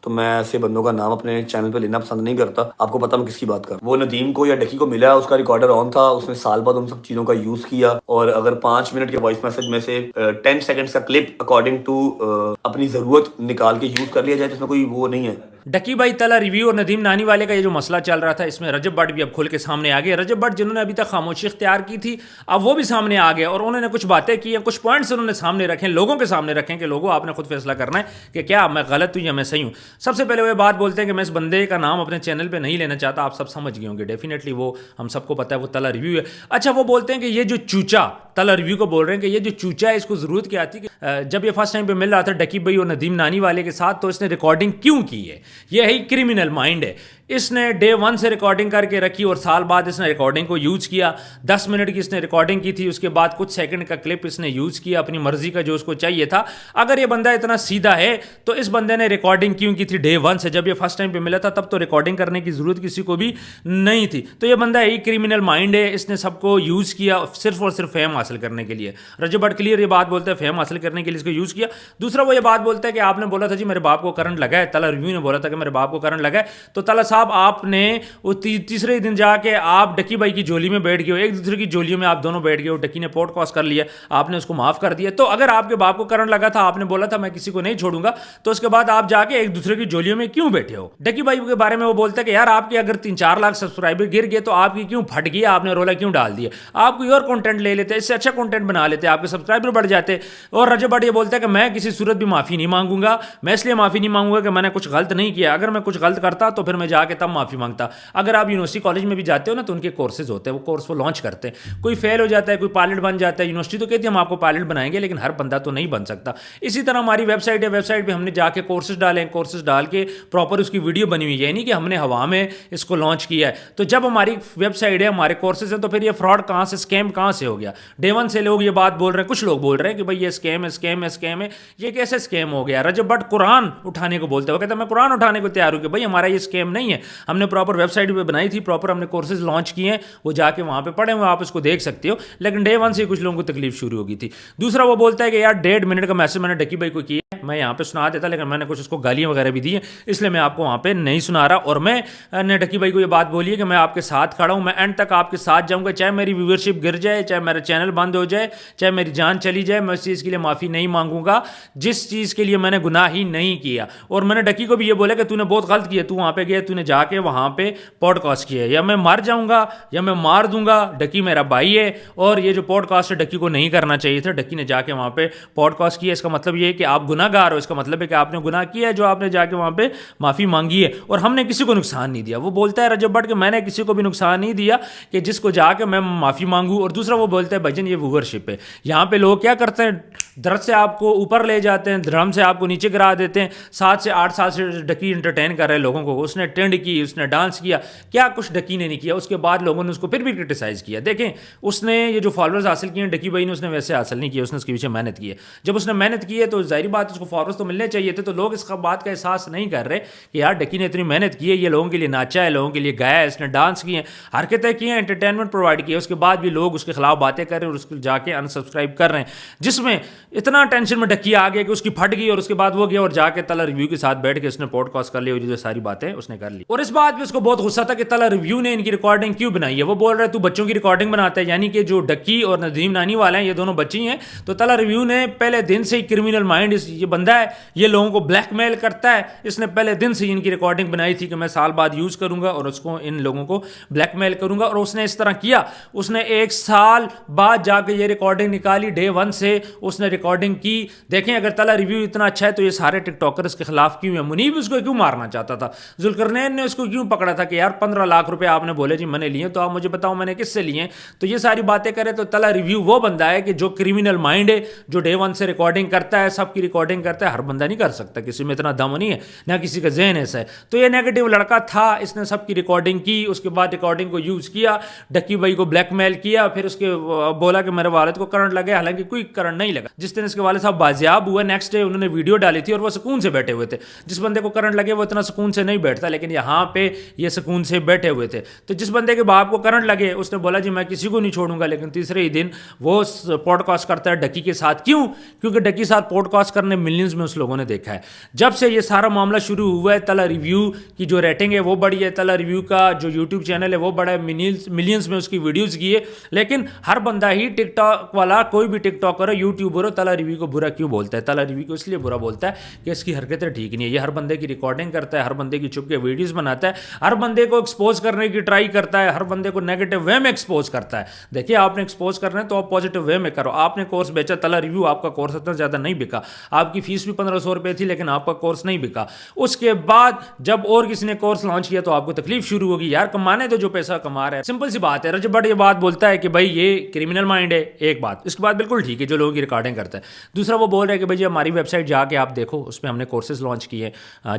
تو میں ایسے بندوں کا نام اپنے چینل پہ لینا پسند نہیں کرتا. آپ کو پتا میں کس کی بات کر. وہ ندیم کو یا ڈکی کو ملا, اس کا ریکارڈر آن تھا, اس نے سال بعد ان سب چیزوں کا یوز کیا, اور اگر 5 منٹ کے وائس میسج میں سے 10 سیکنڈز کا کلپ اکارڈنگ ٹو اپنی ضرورت نکال کے یوز کر لیا جائے تو اس میں کوئی وہ نہیں ہے. ڈکی بھائی تلا ریویو اور ندیم نانی والے کا یہ جو مسئلہ چل رہا تھا, اس میں رجب بٹ بھی اب کھل کے سامنے آ گئے. رجب بٹ جنہوں نے ابھی تک خاموشی اختیار کی تھی, اب وہ بھی سامنے آ گئے اور انہوں نے کچھ باتیں کی ہیں, کچھ پوائنٹس انہوں نے سامنے رکھے, لوگوں کے سامنے رکھیں کہ لوگوں آپ نے خود فیصلہ کرنا ہے کہ کیا میں غلط ہوں یا میں صحیح ہوں. سب سے پہلے وہ بات بولتے ہیں کہ میں اس بندے کا نام اپنے چینل پہ نہیں لینا چاہتا. آپ سب سمجھ گئے ہوں گے, ڈیفینیٹلی وہ ہم سب کو پتا ہے وہ تلا ریویو ہے. اچھا, وہ بولتے ہیں کہ یہ جو چوچا, تلا ریویو کو بول رہے ہیں کہ یہ جو چوچا ہے اس کو ضرورت کیا تھی کہ جب یہ فرسٹ ٹائم پہ مل رہا تھا ڈکی بھائی اور ندیم نانی والے کے ساتھ, تو اس نے ریکارڈنگ کیوں کی ہے. یہ ہے کرمنل مائنڈ ہے. اس نے ڈے 1 سے ریکارڈنگ کر کے رکھی اور سال بعد اس نے ریکارڈنگ کو یوز کیا. 10 منٹ کی اس نے ریکارڈنگ کی تھی, اس کے بعد کچھ سیکنڈ کا کلپ اس نے یوز کیا اپنی مرضی کا جو اس کو چاہیے تھا. اگر یہ بندہ اتنا سیدھا ہے تو اس بندے نے ریکارڈنگ کیوں کی تھی ڈے 1 سے؟ جب یہ فرسٹ ٹائم پہ ملا تھا تب تو ریکارڈنگ کرنے کی ضرورت کسی کو بھی نہیں تھی. تو یہ بندہ یہی کرمنل مائنڈ ہے, اس نے سب کو یوز کیا صرف اور صرف فیم حاصل کرنے کے لیے. رجب بٹ کلیئر یہ بات بولتا ہے, فیم حاصل کرنے کے لیے اس کو یوز کیا. دوسرا وہ یہ بات بولتا ہے کہ آپ نے بولا تھا جی میرے باپ کو کرنٹ لگا ہے, تلا ریویو نے بولا تھا کہ میرے باپ کو کرنٹ لگا ہے, تو تلا صاحب آپ نے وہ تیسرے دن جا کے آپ ڈکی بھائی کی جولی میں بیٹھ گئے ہو, ایک دوسرے کی جولیوں میں آپ دونوں بیٹھ گئے ہو. ڈکی نے پوڈ کاسٹ کر لیا, آپ نے اس کو معاف کر دیا. تو اگر آپ کے باپ کو کرنٹ لگا تھا, آپ نے بولا تھا میں کسی کو نہیں چھوڑوں گا, تو اس کے بعد آپ جا کے ایک دوسرے کی جولیوں میں کیوں بیٹھے ہو؟ ڈکی بھائی کے بارے میں وہ بولتا ہے کہ یار آپ کے اگر 3-4 لاکھ سبسکرائبر گر گئے تو آپ کی کیوں پھٹ گیا, آپ نے رولا کیوں ڈال دیا؟ آپ کوئی اور کنٹینٹ لے لیتے, اس سے اچھا کنٹینٹ بنا لیتے, آپ کے سبسکرائبر بڑھ جاتے. اور رجب بٹ یہ بولتا ہے کہ میں کسی صورت بھی معافی نہیں مانگوں گا. میں اس لیے معافی نہیں مانگوں گا کہ میں نے کچھ غلط نہیں کیا. اگر میں کچھ غلط کرتا تو پھر میں جا کے تب معافی مانگتا. اگر آپ یونیورسٹی کالج میں بھی جاتے ہو نا تو ان کے کورسز ہوتے ہیں, وہ کورس وہ لانچ کرتے ہیں. کوئی فیل ہو جاتا ہے, کوئی پائلٹ بن جاتا ہے, یونیورسٹی تو کہتی ہے ہم آپ کو پائلٹ بنائیں گے, لیکن ہر بندہ تو نہیں بن سکتا. اسی طرح ہماری ویب سائٹ ہے, ویب سائٹ پہ ہم نے جا کے کورسز ڈالے ہیں, کورسز ڈال کے پراپر اس کی ویڈیو بنی ہوئی ہے, نہیں کہ ہم نے ہوا میں اس کو لانچ کیا ہے. تو جب ہماری ویب سائٹ ہے, ہمارے کورسز ہیں, تو پھر یہ فراڈ کہاں سے, اسکیم کہاں سے ہو گیا؟ ڈے 1 سے لوگ یہ بات بول رہے ہیں, کچھ لوگ بول رہے ہیں کہ بھائی یہ اسکیم ہے, اسکیم ہے, اسکیم ہے. یہ کیسے اسکیم ہو گیا؟ رجب بٹ قرآن اٹھانے کو بولتے ہیں, وہ کہتا ہے میں قرآن اٹھانے کو تیار ہوں کہ بھائی ہمارا یہ اسکیم نہیں ہے. ہم نے پراپر ویب سائٹ پہ بنائی تھی, پراپر ہم نے کورسز لانچ کیے ہیں, وہ جا کے وہاں پہ پڑھے ہوئے, آپ اس کو دیکھ سکتے ہو. لیکن ڈے 1 سے کچھ لوگوں کو تکلیف شروع ہو گئی تھی. دوسرا وہ بولتا ہے کہ یار 1.5 منٹ کا میسج میں نے ڈکی بھائی کو کیا, میں یہاں پہ سنا دیتا, لیکن میں نے کچھ اس کو گالیاں وغیرہ بھی دی ہیں, اس لیے میں آپ کو وہاں پہ نہیں سنا رہا. اور میں نے ڈکی بھائی کو یہ بات بولی ہے کہ میں آپ کے ساتھ کھڑا ہوں, میں اینڈ تک آپ کے ساتھ جاؤں گا, چاہے میری ویورشپ گر جائے, چاہے میرا چینل بند ہو جائے, چاہے میری جان چلی جائے, میں اس چیز کے لیے معافی نہیں مانگوں گا جس چیز کے لیے میں نے گناہ ہی نہیں کیا. اور میں نے ڈکی کو بھی یہ بولا کہ تو نے بہت غلط کیا, تو وہاں پہ گیا, تو نے جا کے وہاں پہ پوڈ کاسٹ کیا, یا میں مر جاؤں گا یا میں مار دوں گا. ڈکی میرا بھائی ہے, اور یہ جو پوڈ کاسٹ ہے ڈکی کو نہیں کرنا چاہیے تھا. ڈکی نے جا کے وہاں پہ پوڈ کاسٹ کیا, اس کا مطلب یہ ہے کہ آپ گناہ گار ہو, اس کا مطلب ہے کہ آپ نے گناہ کیا ہے جو آپ نے جا کے وہاں پہ معافی مانگی ہے, اور ہم نے کسی کو نقصان نہیں دیا. وہ بولتا ہے رجب بٹ کہ میں نے کسی کو بھی نقصان نہیں دیا کہ جس کو جا کے میں معافی مانگوں. اور دوسرا وہ بولتا ہے بھجن یہ ویورشپ ہے, یہاں پہ لوگ کیا کرتے ہیں, درد سے آپ کو اوپر لے جاتے ہیں, درہم سے آپ کو نیچے گرا دیتے ہیں. 7 سے 8 سال سے ڈکی انٹرٹین کر رہے ہیں لوگوں کو, اس نے ٹرینڈ کی, اس نے ڈانس کیا, کیا کچھ ڈکی نے نہیں کیا. اس کے بعد لوگوں نے اس کو پھر بھی کرٹیسائز کیا. دیکھیں اس نے یہ جو فالوورز حاصل کیے ہیں ڈکی بھائی نے, اس نے ویسے حاصل نہیں کیا, اس نے اس کے پیچھے محنت کی ہے. جب اس نے محنت کی ہے تو ظاہری بات اس کو فالوورز تو ملنے چاہیے تھے. تو لوگ اس بات کا احساس نہیں کر رہے کہ یار ڈکی نے اتنی محنت کی ہے, یہ لوگوں کے لیے ناچا ہے, لوگوں کے لیے گایا ہے, اس نے ڈانس کیے ہیں, حرکتیں کی ہیں, انٹرٹینمنٹ پرووائڈ کی ہے. اس کے بعد بھی لوگ اس کے خلاف باتیں کر رہے ہیں اور اس کو جا کے انسبسکرائب کر رہے ہیں, جس میں اتنا ٹینشن میں ڈکی آ گیا کہ اس کی پھٹ گئی. اور اس کے بعد وہ گیا اور جا کے تلا ریویو کے ساتھ بیٹھ کے اس نے پوڈ کاسٹ کر لی, اور جو ساری باتیں اس نے کر لی. اور اس بات پہ اس کو بہت غصہ تھا کہ تلا ریویو نے ان کی ریکارڈنگ کیوں بنائی ہے. وہ بول رہے تو بچوں کی ریکارڈنگ بناتا ہے, یعنی کہ جو ڈکی اور ندیم نانی والا ہیں یہ دونوں بچی ہیں. تو تلا ریویو نے پہلے دن سے ہی کرمنل مائنڈ, یہ بندہ ہے یہ لوگوں کو بلیک میل کرتا ہے, اس نے پہلے دن سے ان کی ریکارڈنگ بنائی تھی کہ میں سال بعد یوز کروں گا اور اس کو ان لوگوں کو بلیک میل کروں گا. اور اس نے اس طرح کیا, اس نے 1 سال بعد جا کے یہ ریکارڈنگ نکالی, ڈے 1 سے اس نے ریکارڈنگ کی. دیکھیں اگر تلا ریویو اتنا اچھا ہے تو یہ سارے ٹک ٹاکر اس کے خلاف کیوں ہیں؟ منیب اس کو کیوں مارنا چاہتا تھا, ذوالقرنین نے اس کو کیوں پکڑا تھا کہ یار 15 لاکھ روپے آپ نے بولے جی میں نے لیے, تو آپ مجھے بتاؤ میں نے کس سے لیے. تو یہ ساری باتیں کرے. تو تلا ریویو وہ بندہ ہے کہ جو کرمنل مائنڈ ہے, جو ڈے 1 سے ریکارڈنگ کرتا ہے, سب کی ریکارڈنگ کرتا ہے. ہر بندہ نہیں کر سکتا, کسی میں اتنا دم نہیں ہے, نہ کسی کا ذہن ایسا ہے. تو یہ نیگیٹو لڑکا تھا, اس نے سب کی ریکارڈنگ کی, اس کے بعد ریکارڈنگ کو یوز کیا, ڈکی بھائی کو بلیک میل کیا, پھر اس کے بولا کہ میرے والد کو کرنٹ لگا, حالانکہ کوئی کرنٹ نہیں لگا. جس دن اس کے والد صاحب بازیاب ہوئے نیکسٹ ڈے انہوں نے ویڈیو ڈالی تھی اور وہ سکون سے بیٹھے ہوئے تھے. جس بندے کو کرنٹ لگے وہ اتنا سکون سے نہیں بیٹھتا, لیکن یہاں پہ یہ سکون سے بیٹھے ہوئے تھے. تو جس بندے کے باپ کو کرنٹ لگے اس نے بولا جی میں کسی کو نہیں چھوڑوں گا, لیکن تیسرے ہی دن وہ پوڈ کاسٹ کرتا ہے ڈکی کے ساتھ. کیوں؟ کیونکہ ڈکی ساتھ پوڈ کاسٹ کرنے ملینز میں اس لوگوں نے دیکھا ہے. جب سے یہ سارا معاملہ شروع ہوا ہے تلا ریویو کی جو ریٹنگ ہے وہ بڑی ہے, تلا ریویو کا جو یوٹیوب چینل ہے وہ بڑا ہے, ملینز میں اس کی ویڈیوز کی ہے. لیکن ہر بندہ ہی ٹک ٹاک والا, کوئی بھی ٹک ٹاکر ہو, یوٹیوبر ہو, تلا ریویو کو برا کیوں بولتا ہے؟ تلا ریویو کو اس لیے برا بولتا ہے کہ اس کی حرکتیں ٹھیک نہیں ہے. یہ ہر بندے کی ریکارڈنگ کرتا ہے, ہر بندے کی چھپ کے ویڈیوز بناتا ہے, ہر بندے کو ایکسپوز کرنے کی ٹرائی کرتا ہے, ہر بندے کو نیگیٹو وے میں ایکسپوز کرتا ہے. دیکھیے آپ نے ایکسپوز کرنا ہے تو آپ پازیٹیو وے میں کرو. آپ نے کورس بیچا تلا ریویو, آپ کا کورس اتنا زیادہ نہیں بکا, آپ کی فیس بھی 1500 روپے تھی لیکن آپ کا کورس نہیں بکا. اس کے بعد جب اور کسی نے کورس لانچ کیا تو آپ کو تکلیف شروع ہوگی, یار کمانے تو جو پیسہ کما رہا ہے. سمپل سی بات ہے. رجب بٹ یہ بات بولتا ہے کہ بھائی یہ کرمنل مائنڈ ہے, ایک بات. اس کے بعد بالکل ٹھیک ہے جو لوگوں کی ریکارڈنگ کرتا ہے. دوسرا وہ بول رہا ہے کہ بھائی ہماری ویب سائٹ جا کے آپ دیکھو, اس میں ہم نے کورسز لانچ کیے,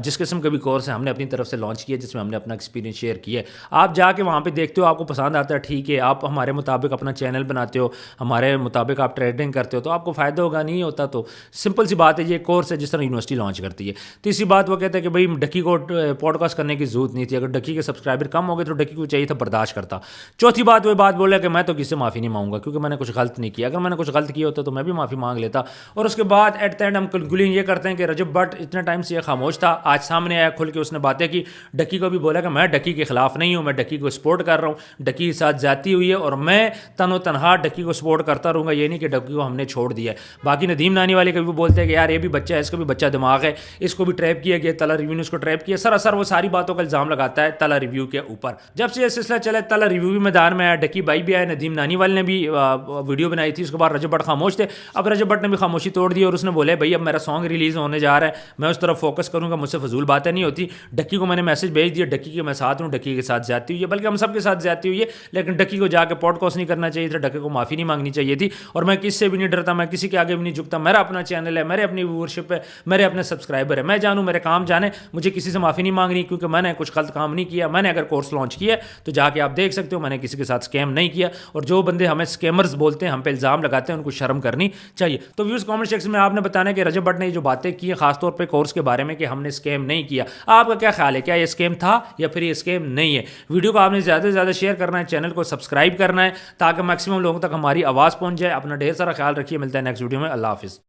جس قسم کے بھی کورس ہیں ہم نے اپنی طرف سے لانچ کیے, جس میں ہم نے اپنا ایکسپیرینس شیئر کیا ہے. آپ جا کے وہاں پہ دیکھتے ہو, آپ کو پسند آتا ہے, ٹھیک ہے, آپ ہمارے مطابق اپنا چینل بناتے ہو, ہمارے مطابق آپ ٹریڈنگ کرتے ہو تو آپ کو فائدہ ہوگا. نہیں ہوتا تو سمپل سی بات ہے, یہ کورس ہے جس طرح یونیورسٹی لانچ کرتی ہے. تیسری بات وہ کہتا ہے کہ بھائی ڈکی کو پوڈ کاسٹ کرنے کی ضرورت نہیں تھی, اگر ڈکی کے سبسکرائبر کم ہو گئے تو ڈکی کو چاہیے تھا برداشت کرتا. چوتھی بات وہ بات بول رہا ہے کہ میں تو کسی سے معافی نہیں مانگوں گا کیونکہ میں نے کچھ غلط نہیں کیا. اگر میں نے کچھ غلط کیا ہوتا تو میں بھی معافی مانگ لیتا. اور اس کے بعد ایٹ دا اینڈ ہم کنکلوژن یہ کرتے ہیں کہ رجب بٹ اتنے ٹائم سے یہ خاموش تھا, آج سامنے آیا, کھل کے اس نے باتیں کی. ڈکی کو بھی بولا کہ میں ڈکی کے خلاف نہیں ہوں, میں ڈکی کو سپورٹ کر رہا ہوں, ڈکی کے ساتھ زیادتی ہوئی ہے اور میں تن و تنہا ڈکی کو سپورٹ کرتا رہوں گا, یہ نہیں کہ ڈکی کو ہم نے چھوڑ دیا ہے. باقی ندیم نانی والے کا بھی بولتے ہیں کہ یار یہ بھی بچہ ہے, اس کا بھی بچہ دماغ ہے, اس کو بھی ٹریپ کیا گیا, تلا ریویو نے اس کو ٹریپ کیا. سراسر وہ ساری باتوں کا الزام لگاتا ہے تلا ریویو کے اوپر. جب سے یہ سلسلہ چلا تلا ریویو بھی میدان میں آیا, ڈکی بھائی بھی آئے, ندیم نانی والے نے بھی ویڈیو بنائی تھی. اس کے بعد رجب بٹ خاموش تھے. اب رجب بٹ نے بھی خاموشی توڑ دی اور اس نے بولے بھائی اب میرا سانگ ریلیز ہونے جا رہا ہے, میں اس طرف فوکس کروں گا, مجھ سے فضول باتیں نہیں ہوتی. ڈکی کو میں نے میسج بھیج دیا, ڈکی کے میں ساتھ ہوں, ڈکی کے ساتھ زیادتی ہوئی ہے, بلکہ ہم سب کے ساتھ زیادتی ہوئی ہے, لیکن ڈکی کو جا کے پوڈ کاسٹ نہیں کرنا چاہیے تھا, ڈکی کو معافی نہیں مانگنی چاہیے تھی. اور میں کس سے بھی نہیں ڈرتا, میں کسی کے آگے بھی نہیں جھکتا. میرا اپنا چینل ہے, میرے اپنی ویورشپ ہے, میرے اپنے سبسکرائبر ہے, میں جانوں میرے کام جانے, مجھے کسی سے معافی نہیں مانگنی کیونکہ میں نے کچھ غلط کام نہیں کیا. میں نے اگر کورس لانچ کیا تو جا کے آپ دیکھ سکتے ہو, میں نے کسی کے ساتھ اسکیم نہیں کیا. اور جو بندے ہمیں اسکیمرز بولتے ہیں, ہم پہ الزام لگاتے ہیں, ان کو شرم کرنی چاہیے. تو ویورز کامنٹ سیکشن میں آپ نے بتانا کہ رجب بٹ نے جو باتیں کی ہیں خاص طور پہ کورس کے بارے میں کہ ہم نے اسکیم نہیں کیا, آپ کا کیا خیال ہے؟ کیا یہ اسکیم تھا یا پھر یہ اسکیم نہیں ہے؟ ویڈیو کو آپ نے زیادہ سے زیادہ شیئر کرنا ہے, چینل کو سبسکرائب کرنا ہے تاکہ میکسیمم لوگوں تک ہماری آواز پہنچ جائے. اپنا ڈھیر سارا خیال رکھیے, ملتا ہے نیکسٹ ویڈیو میں. اللہ حافظ.